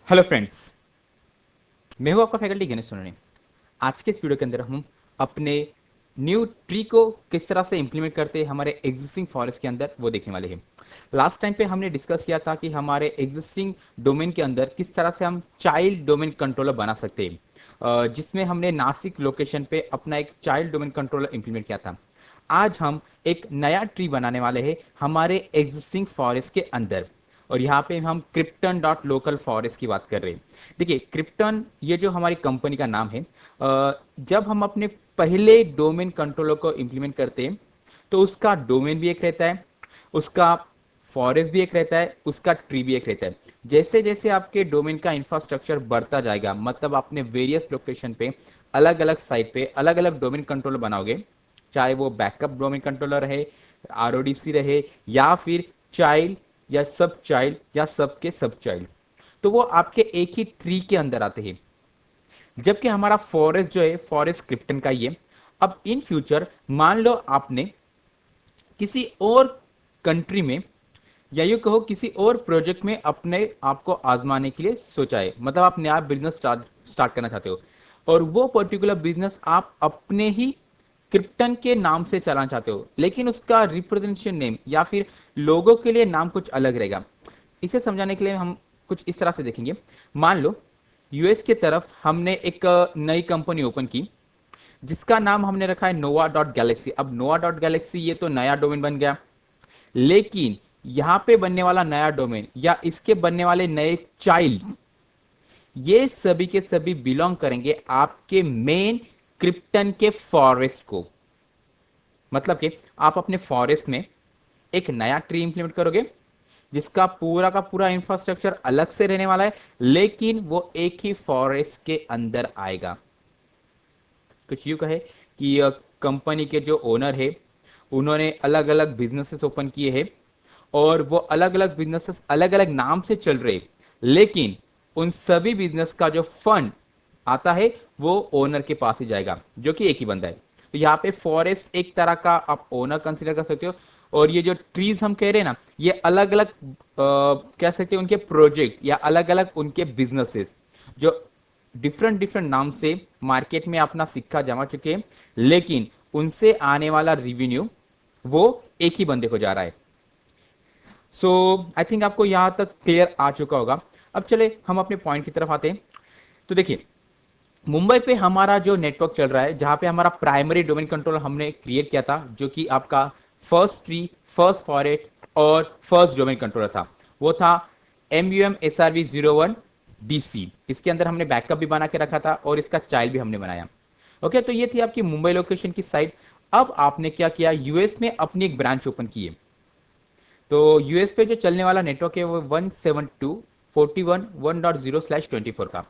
Hello friends, मैं हूं आपका फैकल्टी गणेश सोनने। आज के इस वीडियो के अंदर हम अपने न्यू ट्री को किस तरह से इंप्लीमेंट करते हैं हमारे एग्जिस्टिंग फॉरेस्ट के अंदर, वो देखने वाले हैं। लास्ट टाइम पे हमने डिस्कस किया था कि हमारे एग्जिस्टिंग डोमेन के अंदर किस तरह से हम चाइल्ड डोमेन कंट्रोलर बना सकते हैं, जिसमें हमने नासिक लोकेशन पे अपना एक चाइल्ड डोमेन कंट्रोलर इंप्लीमेंट किया था। आज हम एक नया ट्री बनाने वाले हैं हमारे एग्जिस्टिंग फॉरेस्ट के अंदर, और यहाँ पे हम क्रिप्टन डॉट लोकल फॉरेस्ट की बात कर रहे हैं। देखिए, क्रिप्टन ये जो हमारी कंपनी का नाम है, जब हम अपने पहले डोमेन कंट्रोलर को इंप्लीमेंट करते हैं तो उसका डोमेन भी एक रहता है, उसका फॉरेस्ट भी एक रहता है, उसका ट्री भी एक रहता है। जैसे जैसे आपके डोमेन का इंफ्रास्ट्रक्चर बढ़ता जाएगा, मतलब आपने वेरियस लोकेशन पे अलग अलग साइट पे अलग अलग डोमेन कंट्रोलर बनाओगे, चाहे वो बैकअप डोमेन कंट्रोलर रहे, आरओडीसी रहे, या फिर चाइल्ड या सब चाइल्ड या सबके सब चाइल्ड, तो वो आपके एक ही ट्री के अंदर आते हैं। जबकि हमारा फॉरेस्ट जो है, फॉरेस्ट क्रिप्टन का ही है। अब इन फ्यूचर मान लो आपने किसी और कंट्री में, या यूं कहो किसी और प्रोजेक्ट में अपने आप को आजमाने के लिए सोचा है, मतलब आप नया बिजनेस स्टार्ट करना चाहते हो, और वो पर्टिकुलर बिजनेस आप अपने ही क्रिप्टन के नाम से चलाना चाहते हो, लेकिन उसका रिप्रेजेंटेशन नेम या फिर लोगों के लिए नाम कुछ अलग रहेगा। इसे समझाने के लिए हम कुछ इस तरह से देखेंगे। मान लो यूएस के तरफ हमने एक नई कंपनी ओपन की, जिसका नाम हमने रखा है नोवा डॉट गैलेक्सी। अब नोवा डॉट गैलेक्सी ये तो नया डोमेन बन गया, लेकिन यहां पे बनने वाला नया डोमेन या इसके बनने वाले नए चाइल्ड, ये सभी के सभी बिलोंग करेंगे आपके मेन क्रिप्टन के फॉरेस्ट को। मतलब कि आप अपने फॉरेस्ट में एक नया ट्री इंप्लीमेंट करोगे, जिसका पूरा का पूरा इंफ्रास्ट्रक्चर अलग से रहने वाला है, लेकिन वो एक ही फॉरेस्ट के अंदर आएगा। कुछ यूं कहे कि कंपनी के जो ओनर है, उन्होंने अलग अलग बिजनेसेस ओपन किए हैं, और वो अलग अलग बिजनेसेस अलग अलग नाम से चल रहे, लेकिन उन सभी बिजनेस का जो फंड आता है वो ओनर के पास ही जाएगा, जो कि एक ही बंदा है। तो यहाँ पे फॉरेस्ट एक तरह का आप ओनर कंसिडर कर सकते हो, और ये जो ट्रीज हम कह रहे हैं ना, ये अलग अलग कह सकते हैं उनके प्रोजेक्ट या अलग अलग उनके बिजनेसेस, जो डिफरेंट डिफरेंट नाम से मार्केट में अपना सिक्का जमा चुके हैं, लेकिन उनसे आने वाला रिवेन्यू वो एक ही बंदे को जा रहा है। सो आई थिंक आपको यहां तक क्लियर आ चुका होगा। अब चले हम अपने पॉइंट की तरफ आते हैं। तो देखिए, मुंबई पे हमारा जो नेटवर्क चल रहा है, जहां पे हमारा प्राइमरी डोमेन कंट्रोलर हमने क्रिएट किया था, जो कि आपका फर्स्ट ट्री, फर्स्ट फॉरेट और फर्स्ट डोमेन कंट्रोलर था, वो था MUM SRV01DC। इसके अंदर हमने बैकअप भी बना के रखा था और इसका चाइल्ड भी हमने बनाया। ओके, तो ये थी आपकी मुंबई लोकेशन की साइट। अब आपने क्या किया, यूएस में अपनी एक ब्रांच ओपन की है। तो यूएस पे जो चलने वाला नेटवर्क है वो 172.41.1.0/24 का,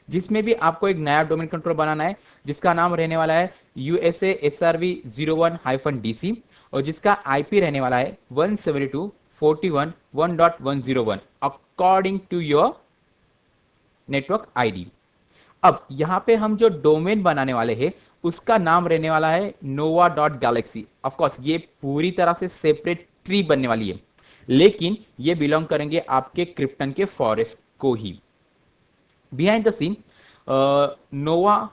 जिसमें भी आपको एक नया डोमेन कंट्रोल बनाना है, जिसका नाम रहने वाला है USA SRV01-DC, और जिसका आईपी रहने वाला है 172.41.1.101 according to your network ID. अब यहां पे हम जो डोमेन बनाने वाले हैं, उसका नाम रहने वाला है नोवा डॉट गैलेक्सी। ऑफकोर्स ये पूरी तरह से सेपरेट ट्री बनने वाली है, लेकिन ये बिलोंग करेंगे आपके क्रिप्टन के फॉरेस्ट को ही। बिहाइंड द सीन नोवा,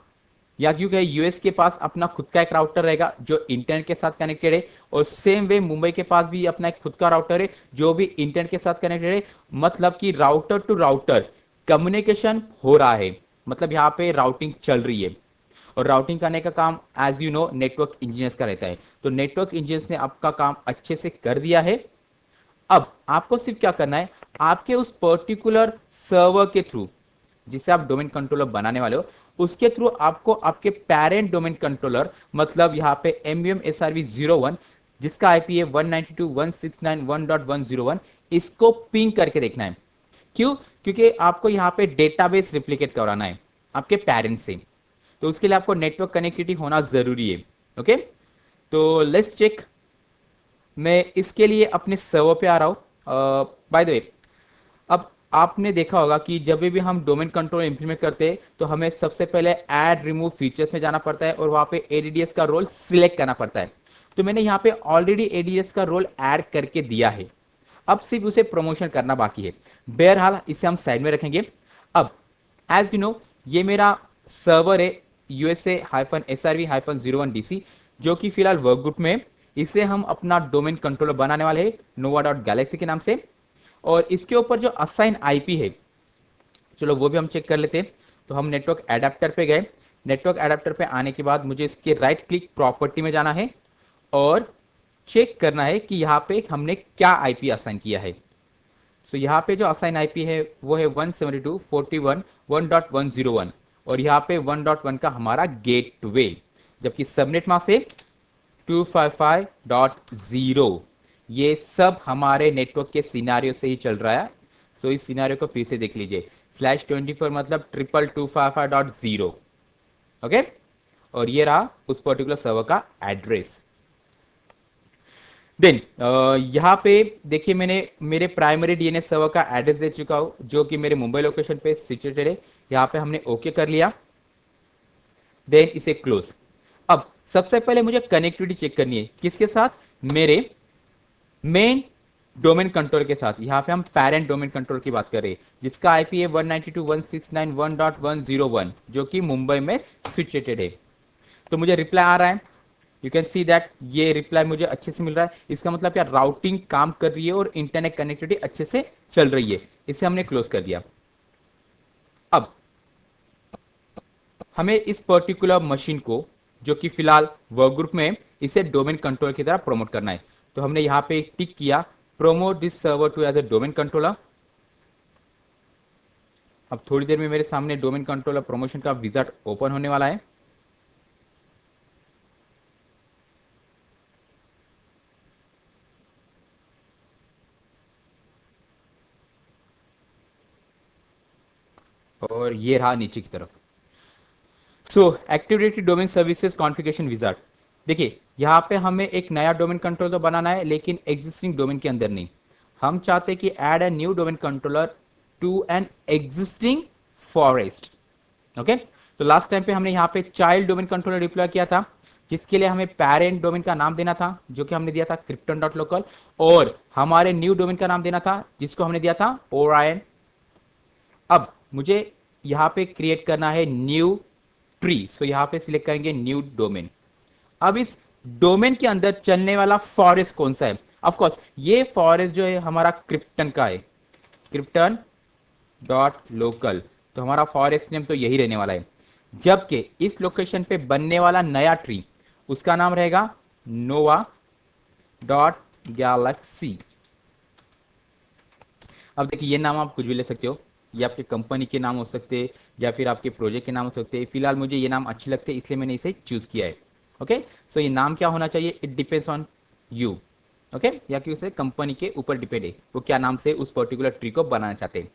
या क्योंकि यूएस के पास अपना खुद का एक राउटर रहेगा जो इंटरनेट के साथ कनेक्टेड है, और सेम वे मुंबई के पास भी अपना एक खुद का राउटर है जो भी इंटरनेट के साथ कनेक्टेड है। मतलब कि राउटर टू राउटर कम्युनिकेशन हो रहा है, मतलब यहाँ पे राउटिंग चल रही है, और राउटिंग करने का काम as you know network engineers का रहता है। तो नेटवर्क इंजीनियर्स ने आपका काम अच्छे से कर दिया है। अब आपको सिर्फ क्या करना है, आपके उस पर्टिकुलर सर्वर के थ्रू, जिसे आप डोमेन कंट्रोलर बनाने वाले हो, उसके थ्रू आपको आपके पेरेंट डोमेन कंट्रोलर, मतलब यहाँ पे MUM SRV01, जिसका आईपी है 192.169.1.101, इसको पिंग करके देखना है। क्यों? क्योंकि आपको यहाँ पे डेटाबेस रिप्लिकेट कराना है आपके पेरेंट्स से, तो उसके लिए आपको नेटवर्क कनेक्टिविटी होना जरूरी है। ओके, तो लेट्स चेक। मैं इसके लिए अपने सर्वर पे आ रहा हूँ। बाय द वे, अब आपने देखा होगा कि जब भी हम डोमेन कंट्रोल इंप्लीमेंट करते हैं तो हमें सबसे पहले ऐड रिमूव फीचर्स में जाना पड़ता है, और वहां पे एडीडीएस का रोल सिलेक्ट करना पड़ता है। तो मैंने यहाँ पे ऑलरेडी एडीडीएस का रोल ऐड करके दिया है, अब सिर्फ उसे प्रमोशन करना बाकी है। बहरहाल इसे हम साइड में रखेंगे। अब एज यू नो ये मेरा सर्वर है USA-SRV-01DC जो कि फिलहाल वर्क ग्रुप में है। इसे हम अपना डोमेन कंट्रोलर बनाने वाले हैं nova.galaxy के नाम से। और इसके ऊपर जो असाइन आईपी है, चलो वो भी हम चेक कर लेते हैं। तो हम नेटवर्क एडेप्टर पे गए। नेटवर्क एडेप्टर पे आने के बाद मुझे इसके राइट क्लिक प्रॉपर्टी में जाना है और चेक करना है कि यहाँ पे हमने क्या आईपी असाइन किया है। सो यहाँ पे जो असाइन आईपी है वो है 172.1.1.101 और यहाँ पे 1.1 का हमारा गेटवे, जबकि सबनेट मास्क है 255.0। ये सब हमारे नेटवर्क के सिनारियो से ही चल रहा है। सो इस सिनारियो को फिर से देख लीजिए, /24 मतलब 255.0। ओके, और ये रहा उस पर्टिकुलर सर्वर का एड्रेस। देन यहाँ पे देखिए मैंने मेरे प्राइमरी डीएनएस सर्वर का एड्रेस दे चुका हूँ जो कि मेरे मुंबई लोकेशन पे सिचुएटेड है। यहाँ पे हमने ओके कर लिया, देन इसे क्लोज। अब सबसे पहले मुझे कनेक्टिविटी चेक करनी है, किसके साथ? मेरे मेन डोमेन कंट्रोल के साथ। यहाँ पे हम पेरेंट डोमेन कंट्रोल की बात कर रहे हैं जिसका आईपी है 192.169.1.101 जो कि मुंबई में सिचुएटेड है। तो मुझे रिप्लाई आ रहा है, यू कैन सी दैट ये रिप्लाई मुझे अच्छे से मिल रहा है। इसका मतलब क्या, राउटिंग काम कर रही है और इंटरनेट कनेक्टिविटी अच्छे से चल रही है। इसे हमने क्लोज कर दिया। अब हमें इस पर्टिकुलर मशीन को जो कि फिलहाल वर्क ग्रुप में है, इसे डोमेन कंट्रोलर की तरह प्रमोट करना है। तो हमने यहां पे एक टिक किया, promote this server to as a domain controller. अब थोड़ी देर में मेरे सामने डोमेन कंट्रोलर प्रमोशन का विजार्ड ओपन होने वाला है। और ये रहा नीचे की तरफ। So activated domain services configuration wizard. देखिए यहाँ पे हमें एक नया डोमेन कंट्रोलर तो बनाना है लेकिन एग्जिस्टिंग डोमेन के अंदर नहीं। हम चाहते हैं कि add a new domain controller to an existing forest. Okay, तो लास्ट टाइम पे हमने यहाँ पे चाइल्ड डोमेन कंट्रोलर डिप्लॉय किया था जिसके लिए हमें पेरेंट डोमेन का नाम देना था जो कि हमने दिया था krypton.local, और हमारे न्यू डोमेन का नाम देना था जिसको हमने दिया था ओरायन। अब मुझे यहां पे क्रिएट करना है न्यू ट्री। सो यहां पे सिलेक्ट करेंगे न्यू डोमेन। अब इस डोमेन के अंदर चलने वाला फॉरेस्ट कौन सा है? ऑफ कोर्स ये फॉरेस्ट जो है हमारा क्रिप्टन का है, krypton.local। तो हमारा फॉरेस्ट नेम तो यही रहने वाला है, जबकि इस लोकेशन पे बनने वाला नया ट्री उसका नाम रहेगा nova.galaxy। अब देखिए ये नाम आप कुछ भी ले सकते हो, ये आपके कंपनी के नाम हो सकते हैं या फिर आपके प्रोजेक्ट के नाम हो सकते हैं। फिलहाल मुझे ये नाम अच्छे लगते हैं इसलिए मैंने इसे चूज किया है। ओके, सो ये नाम क्या होना चाहिए, it depends on you. Okay, या कि उसे कंपनी के ऊपर डिपेंड है वो क्या नाम से उस पर्टिकुलर ट्री को बनाना चाहते हैं।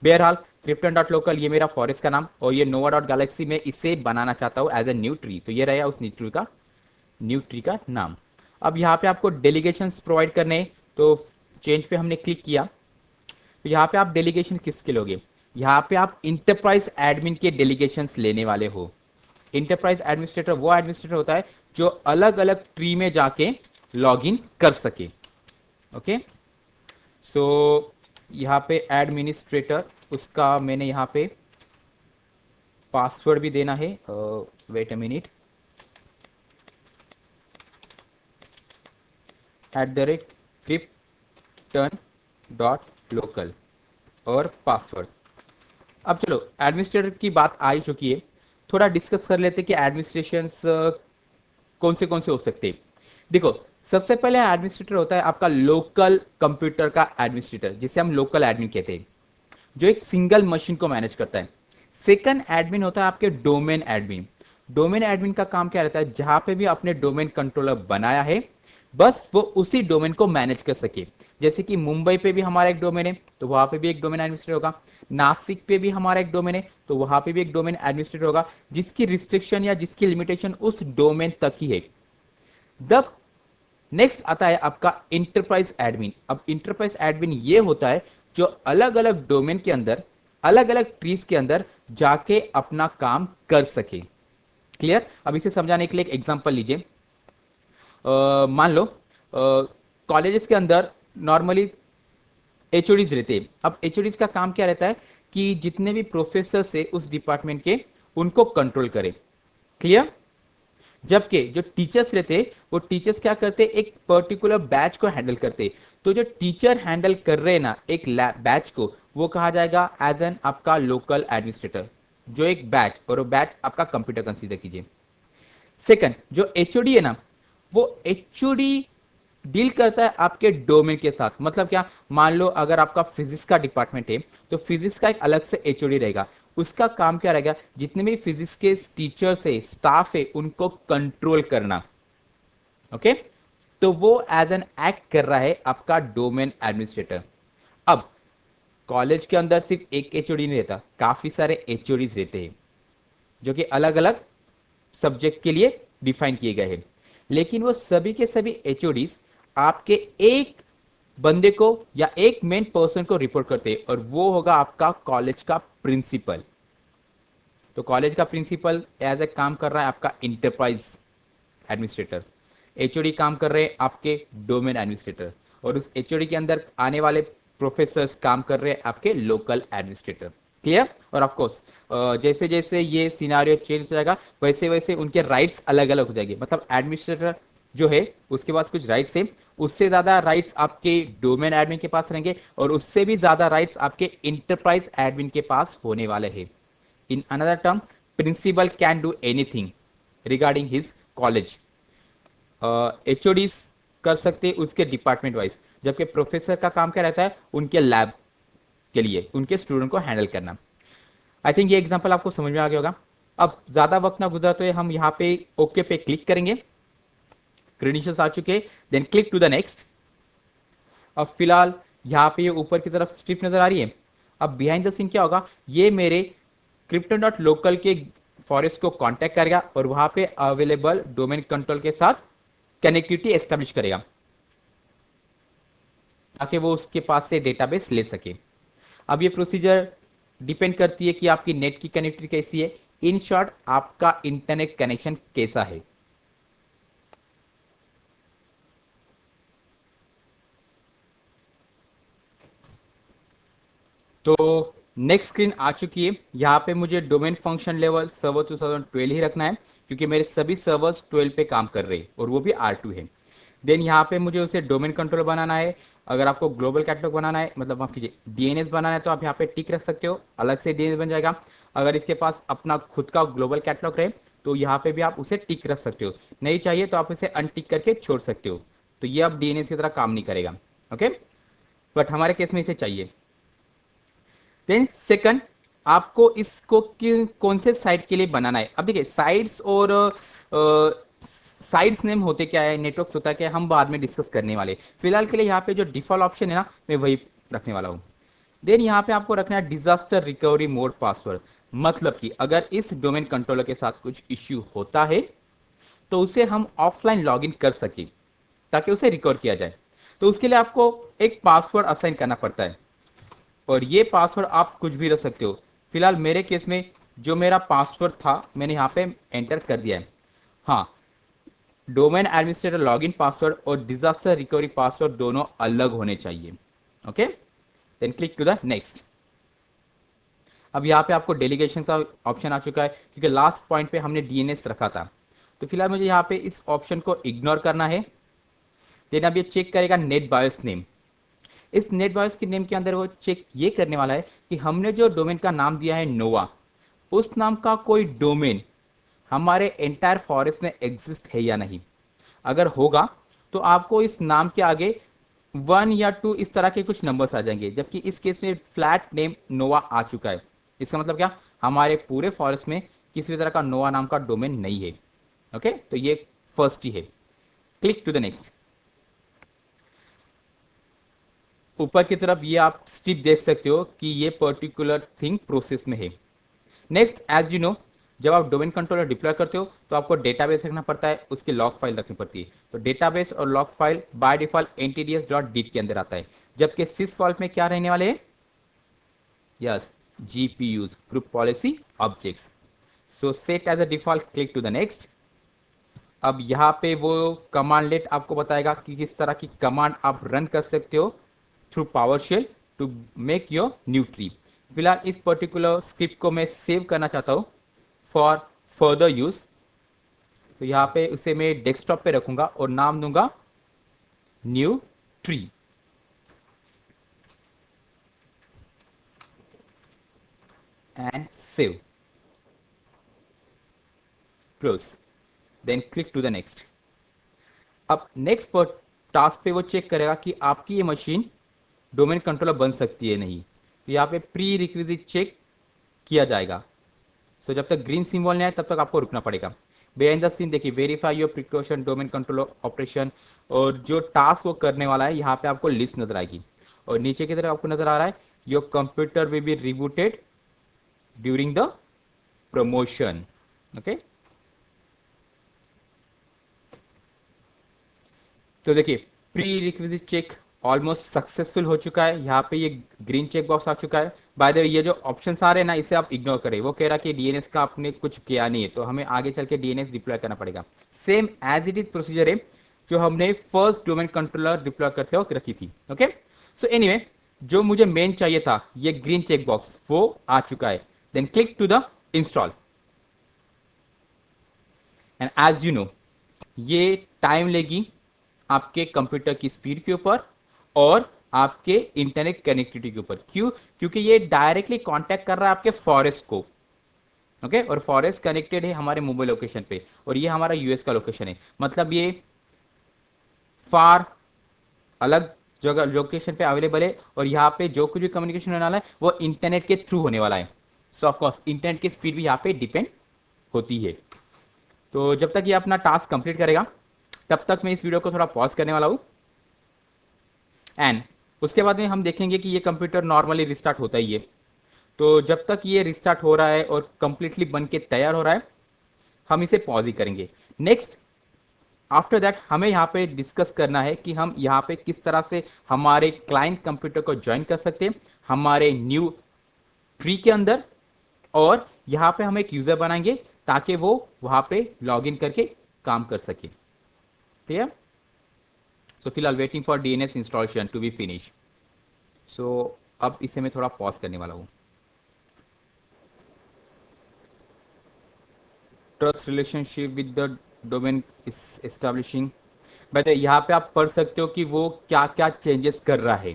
बहरहाल krypton.local ये मेरा फॉरेस्ट का नाम और ये nova.galaxy में इसे बनाना चाहता हूँ एज ए न्यू ट्री। तो ये रहेगा उस न्यू ट्री का नाम। अब यहाँ पे आपको डेलीगेशंस प्रोवाइड करने हैं, तो चेंज पे हमने क्लिक किया। तो यहाँ पे आप डेलीगेशन किसके लोगे? यहाँ पे आप इंटरप्राइज एडमिन के डेलीगेशंस लेने वाले हो। इंटरप्राइज एडमिनिस्ट्रेटर वो एडमिनिस्ट्रेटर होता है जो अलग अलग ट्री में जाके लॉग इन कर सके। ओके, सो यहाँ पे एडमिनिस्ट्रेटर उसका मैंने यहाँ पे पासवर्ड भी देना है। वेट अ मिनट, @krypton.local और पासवर्ड। अब चलो एडमिनिस्ट्रेटर की बात आ ही चुकी है, थोड़ा डिस्कस कर लेते हैं कि एडमिनिस्ट्रेशन कौन से हो सकते हैं। देखो सबसे पहले एडमिनिस्ट्रेटर होता है आपका लोकल कंप्यूटर का एडमिनिस्ट्रेटर जिसे हम लोकल एडमिन कहते हैं, जो एक सिंगल मशीन को मैनेज करता है। सेकंड एडमिन होता है आपके डोमेन एडमिन। डोमेन एडमिन का काम क्या रहता है, जहां पे भी आपने डोमेन कंट्रोलर बनाया है बस वो उसी डोमेन को मैनेज कर सके। जैसे कि मुंबई पे भी हमारा एक डोमेन है तो वहां पे भी एक डोमेन एडमिनिस्ट्रेटर होगा, नासिक पे भी हमारा एक डोमेन है तो वहां पे भी एक डोमेन एडमिनिस्ट्रेटर होगा जिसकी रिस्ट्रिक्शन या जिसकी लिमिटेशन उस डोमेन तक ही है। द नेक्स्ट आता है आपका इंटरप्राइज एडमिन। अब इंटरप्राइज एडमिन ये होता है जो अलग अलग डोमेन के अंदर अलग अलग ट्रीज के अंदर जाके अपना काम कर सके। क्लियर? अब इसे समझाने के लिए एक एग्जांपल लीजिए। मान लो कॉलेजेस के अंदर नॉर्मली एचओडीज रहते हैं। अब एचओडीज का काम क्या रहता है कि जितने भी प्रोफेसर है उस डिपार्टमेंट के उनको कंट्रोल करे। क्लियर? जबकि जो टीचर्स रहते वो टीचर्स क्या करते, एक पर्टिकुलर बैच को हैंडल करते। तो जो टीचर हैंडल कर रहे हैं ना एक बैच को, वो कहा जाएगा एज एन आपका लोकल एडमिनिस्ट्रेटर, जो एक बैच, और वो बैच आपका कंप्यूटर कंसीडर कीजिए। सेकंड, जो एचओडी है ना, वो एचओडी डील करता है आपके डोमेन के साथ। मतलब क्या, मान लो अगर आपका फिजिक्स का डिपार्टमेंट है तो फिजिक्स का एक अलग से एचओडी रहेगा। उसका काम क्या रहेगा, जितने भी फिजिक्स के टीचर्स है, स्टाफ है, उनको कंट्रोल करना। ओके, तो वो एज एन एक्ट कर रहा है आपका डोमेन एडमिनिस्ट्रेटर। अब कॉलेज के अंदर सिर्फ एक एचओडी नहीं रहता, काफी सारे एचओडीज रहते हैं जो कि अलग अलग सब्जेक्ट के लिए डिफाइन किए गए हैं। लेकिन वो सभी के सभी एचओडीज आपके एक बंदे को या एक मेन पर्सन को रिपोर्ट करते हैं, और वो होगा आपका कॉलेज का प्रिंसिपल। तो कॉलेज का प्रिंसिपल एज ए काम कर रहा है आपका इंटरप्राइज एडमिनिस्ट्रेटर, एचओडी काम कर रहे हैं आपके डोमेन एडमिनिस्ट्रेटर, और उस एचओडी के अंदर आने वाले प्रोफेसर्स काम कर रहे हैं आपके लोकल एडमिनिस्ट्रेटर। क्लियर? और ऑफ कोर्स जैसे जैसे ये सिनारियो चेंज हो जाएगा वैसे वैसे उनके राइट्स अलग अलग हो जाएंगे। मतलब एडमिनिस्ट्रेटर जो है उसके पास कुछ राइट्स है, उससे ज्यादा राइट्स आपके डोमेन एडमिन के पास रहेंगे, और उससे भी ज्यादा राइट्स आपके इंटरप्राइज एडमिन के पास होने वाले हैं। In another term, principal can do anything regarding his college. HODs कर सकते हैं उसके डिपार्टमेंट वाइज, जबकि प्रोफेसर का काम क्या रहता है, उनके लैब के लिए उनके स्टूडेंट को हैंडल करना। आई थिंक ये एग्जांपल आपको समझ में आ गया होगा। अब ज्यादा वक्त ना गुजरते हुए हम यहाँ पे ओके पे क्लिक करेंगे। क्रेडेंशियल्स आ चुके, then click to the next. अब फिलहाल यहाँ पे ये ऊपर की तरफ स्ट्रिप नजर आ रही है। अब बिहाइंड द सीन क्या होगा, ये मेरे क्रिप्टन डॉट लोकल के फॉरेस्ट को कांटेक्ट करेगा और वहां पे अवेलेबल डोमेन कंट्रोल के साथ कनेक्टिविटी एस्टेब्लिश करेगा ताकि वो उसके पास से डेटाबेस ले सके। अब ये प्रोसीजर डिपेंड करती है कि आपकी नेट की कनेक्टिविटी कैसी है, इन शॉर्ट आपका इंटरनेट कनेक्शन कैसा है। तो नेक्स्ट स्क्रीन आ चुकी है। यहाँ पे मुझे डोमेन फंक्शन लेवल सर्वर 2012 ही रखना है क्योंकि मेरे सभी सर्वर्स 12 पे काम कर रहे हैं और वो भी R2 है। देन यहाँ पे मुझे उसे डोमेन कंट्रोल बनाना है। अगर आपको ग्लोबल कैटलॉग बनाना है, मतलब माफ कीजिए डीएनएस बनाना है, तो आप यहाँ पे टिक रख सकते हो, अलग से डीएनएस बन जाएगा। अगर इसके पास अपना खुद का ग्लोबल कैटलॉग रहे तो यहाँ पे भी आप उसे टिक रख सकते हो, नहीं चाहिए तो आप इसे अनटिक करके छोड़ सकते हो। तो ये अब डीएनएस की तरह काम नहीं करेगा। ओके, बट हमारे केस में इसे चाहिए। देन सेकंड, आपको इसको कौन से साइट के लिए बनाना है। अब देखिए साइट्स और साइट्स नेम होते क्या है, नेटवर्क्स होता है क्या, हम बाद में डिस्कस करने वाले। फिलहाल के लिए यहाँ पे जो डिफॉल्ट ऑप्शन है ना, मैं वही रखने वाला हूँ। देन यहाँ पे आपको रखना है डिजास्टर रिकवरी मोड पासवर्ड। मतलब कि अगर इस डोमेन कंट्रोलर के साथ कुछ इश्यू होता है तो उसे हम ऑफलाइन लॉगिन कर सके ताकि उसे रिकवर किया जाए। तो उसके लिए आपको एक पासवर्ड असाइन करना पड़ता है, और ये पासवर्ड आप कुछ भी रख सकते हो। फिलहाल मेरे केस में जो मेरा पासवर्ड था मैंने यहाँ पे एंटर कर दिया है। हाँ, डोमेन एडमिनिस्ट्रेटर लॉगिन पासवर्ड और डिजास्टर रिकवरी पासवर्ड दोनों अलग होने चाहिए। Okay, then click to the next. अब यहाँ पे आपको डेलीगेशन का ऑप्शन आ चुका है क्योंकि लास्ट पॉइंट पे हमने डीएनएस रखा था। तो फिलहाल मुझे यहाँ पे इस ऑप्शन को इग्नोर करना है। देन अब ये चेक करेगा नेट बायोस नेम। इस नेट बायोस के नेम के अंदर वो चेक ये करने वाला है कि हमने जो डोमेन का नाम दिया है नोवा, उस नाम का कोई डोमेन हमारे एंटायर फॉरेस्ट में एग्जिस्ट है या नहीं। अगर होगा तो आपको इस नाम के आगे 1 या 2 इस तरह के कुछ नंबर्स आ जाएंगे, जबकि इस केस में फ्लैट नेम नोवा आ चुका है। इसका मतलब क्या, हमारे पूरे फॉरेस्ट में किसी भी तरह का नोवा नाम का डोमेन नहीं है। ओके, तो ये फर्स्ट ही है। Click to the next. ऊपर की तरफ ये आप स्टिप देख सकते हो कि ये पर्टिकुलर थिंग प्रोसेस में है। नेक्स्ट, एज यू नो, जब आप डोमेन कंट्रोलर डिप्लॉय करते हो तो आपको डेटाबेस रखना पड़ता है, उसकी लॉग फाइल रखनी पड़ती है। तो डेटाबेस और log file by default ntds.dit के अंदर आता है, जबकि सिस फॉल्ट में क्या रहने वाले हैं, yes, gpus group policy objects. So set as a default, click to the next. अब यहाँ पे वो कमांड लेट आपको बताएगा कि किस तरह की कमांड आप रन कर सकते हो through PowerShell to make your new tree. फिलहाल इस पर्टिकुलर स्क्रिप्ट को मैं सेव करना चाहता हूँ फॉर फर्दर यूज। तो यहाँ पे उसे मैं डेस्कटॉप पे रखूंगा और नाम दूंगा new tree and save, close, then click to the next. अब नेक्स्ट पर टास्क पे वो चेक करेगा कि आपकी ये मशीन डोमेन कंट्रोलर बन सकती है नहीं। तो यहाँ पे प्री रिक्विजिट चेक किया जाएगा। सो जब तक ग्रीन सिंबल नहीं आए तब तक आपको रुकना पड़ेगा। बिहाइंड द सीन देखिए, verify your precaution domain controller operation, और जो टास्क वो करने वाला है यहाँ पे आपको लिस्ट नजर आएगी और नीचे की तरफ आपको नजर आ रहा है your computer will be rebooted during the promotion. Okay, तो देखिए prerequisite check almost successful हो चुका है। यहाँ पे ये ग्रीन चेक बॉक्स आ चुका है। बाय द वे ये जो ऑप्शंस आ रहे हैं ना, इसे आप इग्नोर करें। वो कह रहा कि डीएनएस का आपने कुछ किया नहीं है, तो हमें आगे चल के डीएनएस डिप्लॉय करना पड़ेगा। Same as it is procedure है जो हमने फर्स्ट डोमेन कंट्रोलर डिप्लॉय करते वक्त रखी थी। ओके, सो एनीवे जो मुझे मेन चाहिए था ये ग्रीन चेक बॉक्स वो आ चुका है। Then click to the install and as you know ये टाइम लेगी आपके कंप्यूटर की स्पीड के ऊपर और आपके इंटरनेट कनेक्टिविटी के ऊपर। क्यों? क्योंकि ये डायरेक्टली कांटेक्ट कर रहा है आपके फॉरेस्ट को। ओके, और फॉरेस्ट कनेक्टेड है हमारे मुंबई लोकेशन पे और ये हमारा यूएस का लोकेशन है। मतलब ये फार अलग जगह लोकेशन पे अवेलेबल है और यहाँ पे जो कुछ भी कम्युनिकेशन होने वाला है वो इंटरनेट के थ्रू होने वाला है। सो ऑफकोर्स इंटरनेट की स्पीड भी यहाँ पे डिपेंड होती है। तो जब तक ये अपना टास्क कंप्लीट करेगा तब तक मैं इस वीडियो को थोड़ा पॉज करने वाला हूँ एंड उसके बाद में हम देखेंगे कि ये कंप्यूटर नॉर्मली रिस्टार्ट होता ही है। तो जब तक ये रिस्टार्ट हो रहा है और कंप्लीटली बन के तैयार हो रहा है हम इसे पॉज ही करेंगे। नेक्स्ट आफ्टर दैट हमें यहाँ पे डिस्कस करना है कि हम यहाँ पे किस तरह से हमारे क्लाइंट कंप्यूटर को ज्वाइन कर सकते हैं हमारे न्यू ट्री के अंदर, और यहाँ पे हम एक यूजर बनाएंगे ताकि वो वहां पे लॉग इन करके काम कर सके। ठीक है, सो फिलहाल waiting for DNS installation to be finish. So अब इसे मैं थोड़ा पॉज करने वाला हूं। Trust relationship with the domain is establishing. But यहाँ पे आप पढ़ सकते हो कि वो क्या क्या चेंजेस कर रहा है।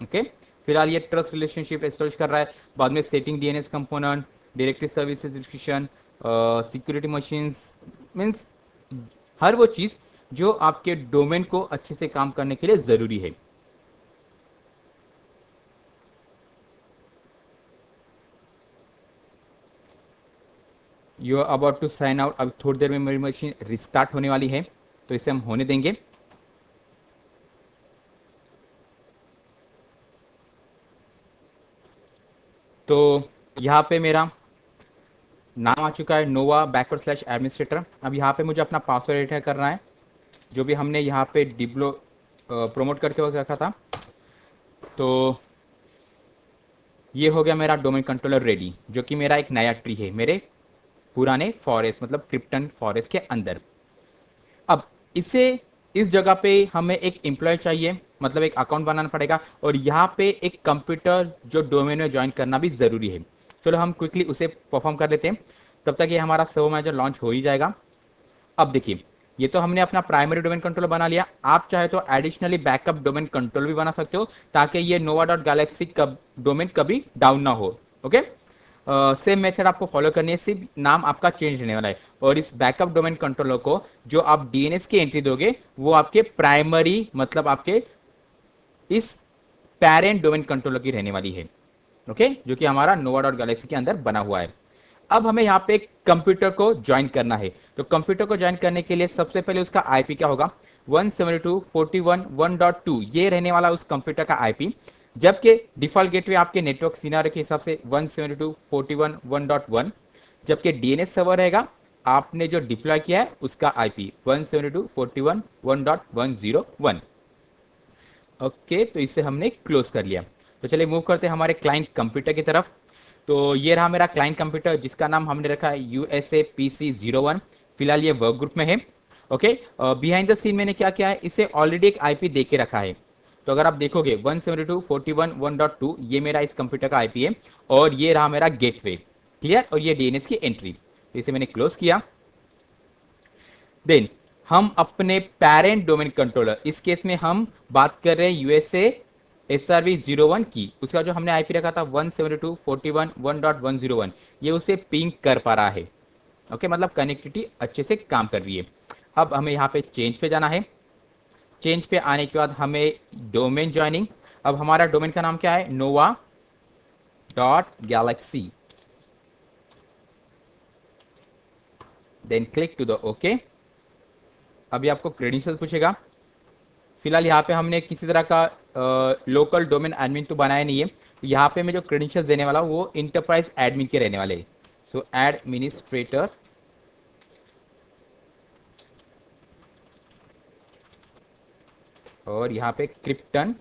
ओके, फिलहाल ये ट्रस्ट रिलेशनशिप एस्टैब्लिश कर रहा है। बाद में setting DNS component, directory services restriction, security machines, means हर वो चीज जो आपके डोमेन को अच्छे से काम करने के लिए जरूरी है। You are about to sign out. अब थोड़ी देर में मेरी मशीन रिस्टार्ट होने वाली है तो इसे हम होने देंगे। तो यहाँ पे मेरा नाम आ चुका है नोवा /एडमिनिस्ट्रेटर। अब यहाँ पे मुझे अपना पासवर्ड एंटर करना है जो भी हमने यहाँ पे डिप्लो प्रोमोट करके वक्त रखा था। तो ये हो गया मेरा डोमेन कंट्रोलर रेडी, जो कि मेरा एक नया ट्री है मेरे पुराने फॉरेस्ट मतलब क्रिप्टन फॉरेस्ट के अंदर। अब इसे इस जगह पे हमें एक एम्प्लॉय चाहिए, मतलब एक अकाउंट बनाना पड़ेगा और यहाँ पे एक कंप्यूटर जो डोमेन में ज्वाइन करना भी जरूरी है। चलो हम क्विकली उसे परफॉर्म कर लेते हैं, तब तक ये हमारा सर्वर मैनेजर लॉन्च हो ही जाएगा। अब देखिए ये तो हमने अपना प्राइमरी डोमेन कंट्रोलर बना लिया। आप चाहे तो एडिशनली बैकअप डोमेन कंट्रोल भी बना सकते हो ताकि ये nova.galaxy डोमेन कभी डाउन ना हो। ओके, सेम मेथड आपको फॉलो करनी है, सिर्फ नाम आपका चेंज होने वाला है और इस बैकअप डोमेन कंट्रोलर को जो आप डीएनएस की एंट्री दोगे वो आपके प्राइमरी मतलब आपके इस पेरेंट डोमेन कंट्रोलर की रहने वाली है। ओके, जो कि हमारा nova.galaxy के अंदर बना हुआ है। अब हमें यहाँ पे कंप्यूटर को ज्वाइन करना है। तो कंप्यूटर को ज्वाइन करने के लिए सबसे पहले उसका आईपी क्या होगा, 172.1.1.2 ये रहने वाला उस कंप्यूटर का आईपी, जबकि डिफॉल्ट गेटवे आपके नेटवर्क सिनेरियो के हिसाब से 172.41.1, जबकि डीएनएस सर्वर रहेगा आपने जो डिप्लॉय किया है उसका आईपी 172.41.1.101। ओके, तो इसे हमने क्लोज कर लिया। तो चलिए मूव करते हैं हमारे क्लाइंट कंप्यूटर की तरफ। तो ये रहा मेरा क्लाइंट कंप्यूटर जिसका नाम हमने रखा है USA PC01। फिलहाल ये वर्क ग्रुप में है। ओके, बिहाइंड द सीन मैंने क्या किया है, इसे ऑलरेडी एक आईपी दे के रखा है। तो अगर आप देखोगे 172.41.1.2 ये मेरा इस कंप्यूटर का आईपी है और ये रहा मेरा गेटवे। क्लियर? और ये डीएनएस की एंट्री। तो इसे मैंने क्लोज किया। देन हम अपने पेरेंट डोमेन कंट्रोलर, इस केस में हम बात कर रहे हैं यूएसए SRv01 की, उसका जो हमने आईपी रखा था 172.41.1.101, ये उसे पिंग कर पा रहा है। ओके, मतलब कनेक्टिविटी अच्छे से काम कर रही है। अब हमें यहाँ पे चेंज पे जाना है। चेंज पे आने के बाद हमें डोमेन ज्वाइनिंग, अब हमारा डोमेन का नाम क्या है? Nova dot Galaxy. Then click to the okay. अभी आपको क्रेडेंशियल पूछेगा। फिलहाल यहाँ पे हमने किसी तरह का लोकल डोमेन एडमिन तो बनाया नहीं है, तो यहाँ पे मैं जो क्रेडेंशियल्स देने वाला हूँ वो इंटरप्राइज एडमिन के रहने वाले हैं। सो एडमिनिस्ट्रेटर और यहाँ पे क्रिप्टन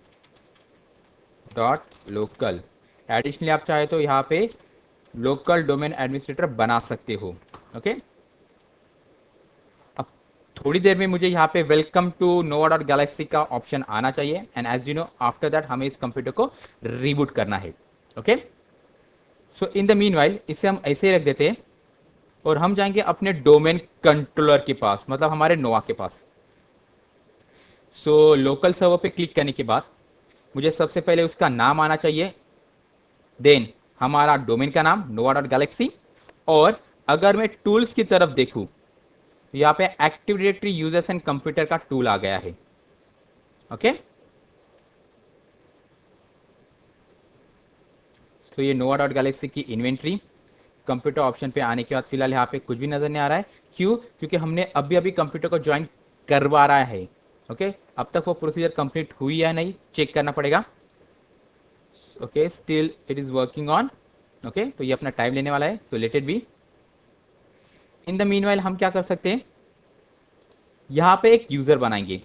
डॉट लोकल। एडिशनली आप चाहे तो यहाँ पे लोकल डोमेन एडमिनिस्ट्रेटर बना सकते हो। ओके, अब थोड़ी देर में मुझे यहाँ पे welcome to Nova dot galaxy का ऑप्शन आना चाहिए, and as you know after that हमें इस कंप्यूटर को रीबूट करना है। Okay, so in the meanwhile इसे हम ऐसे ही रख देते हैं और हम जाएंगे अपने डोमेन कंट्रोलर के पास, मतलब हमारे नोवा के पास। सो लोकल सर्वर पे क्लिक करने के बाद मुझे सबसे पहले उसका नाम आना चाहिए, देन हमारा डोमेन का नाम नोवा डॉट गैलेक्सी, और अगर मैं टूल्स की तरफ देखूं तो यहाँ पे active directory users and computer का टूल आ गया है। ओके, तो ये नोवा डॉट गैलेक्सी की इन्वेंट्री कंप्यूटर ऑप्शन पे आने के बाद फिलहाल यहाँ पे कुछ भी नजर नहीं आ रहा है। क्यों? क्योंकि हमने अभी अभी कंप्यूटर को ज्वाइन करवा रहा है। ओके, अब तक वो प्रोसीजर कंप्लीट हुई या नहीं चेक करना पड़ेगा। Okay, still it is working on. Okay, तो ये अपना टाइम लेने वाला है, so let it be. In the meanwhile हम क्या कर सकते हैं, यहाँ पे एक यूजर बनाएंगे।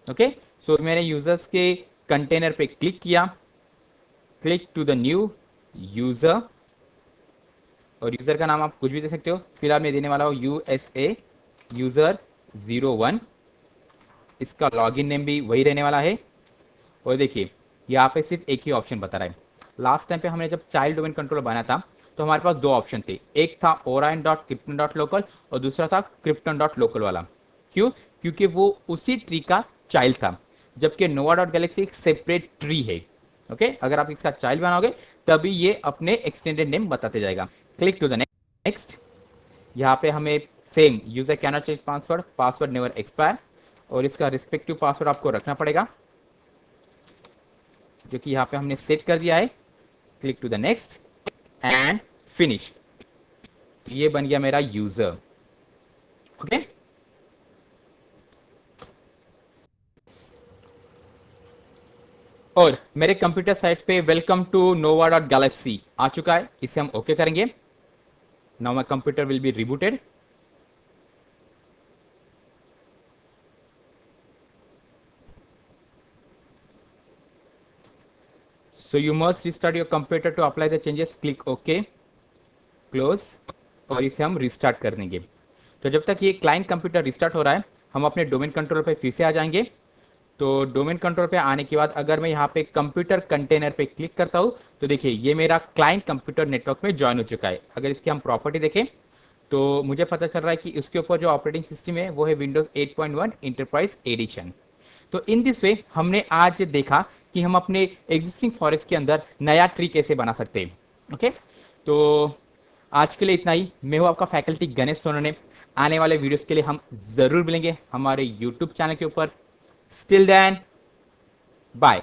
ओके, सो मैंने यूजर्स के कंटेनर पे क्लिक किया, click to the new user, और यूजर का नाम आप कुछ भी दे सकते हो। फिलहाल मैं देने वाला हूँ USA यूजर 01। इसका लॉगिन नेम भी वही रहने वाला है। और देखिए यहाँ पे सिर्फ एक ही ऑप्शन बता रहा है। लास्ट टाइम पे हमने जब चाइल्ड डोमेन कंट्रोलर बनाया था तो हमारे पास दो ऑप्शन थे, एक था Orion dot krypton dot local और दूसरा था क्रिप्टन डॉट लोकल वाला। क्यों? क्योंकि वो उसी ट्री का चाइल्ड था, जबकि नोवा डॉट गैलेक्सी एक सेपरेट ट्री है। ओके, अगर आप इसका चाइल्ड बनाओगे तभी ये अपने एक्सटेंडेड नेम बताते जाएगा। Click to the next. यहाँ पे हमें same user can not change password, password never expire, और इसका रिस्पेक्टिव पासवर्ड आपको रखना पड़ेगा जो कि यहाँ पे हमने सेट कर दिया है। Click to the next and finish. ये बन गया मेरा यूजर। ओके, और मेरे कंप्यूटर साइट पे welcome to Nova dot Galaxy आ चुका है। इसे हम ओके करेंगे। Now my computer will be rebooted. So you must restart your computer to apply the changes. Click OK, close, और इसे हम रिस्टार्ट कर देंगे। तो जब तक ये क्लाइंट कंप्यूटर रिस्टार्ट हो रहा है हम अपने डोमेन कंट्रोलर पे फिर से आ जाएंगे। तो डोमेन कंट्रोल पे आने के बाद अगर मैं यहाँ पे कंप्यूटर कंटेनर पे क्लिक करता हूँ तो देखिए ये मेरा क्लाइंट कंप्यूटर नेटवर्क में ज्वाइन हो चुका है। अगर इसकी हम प्रॉपर्टी देखें तो मुझे पता चल रहा है कि उसके ऊपर जो ऑपरेटिंग सिस्टम है वो है विंडोज 8.1 इंटरप्राइज एडिशन। तो इन दिस वे हमने आज देखा कि हम अपने एग्जिस्टिंग फॉरेस्ट के अंदर नया ट्री कैसे बना सकते हैं। ओके, तो आज के लिए इतना ही। मैं हूँ आपका फैकल्टी गणेश सोनोने। आने वाले वीडियोस के लिए हम जरूर मिलेंगे हमारे यूट्यूब चैनल के ऊपर। Still then, bye.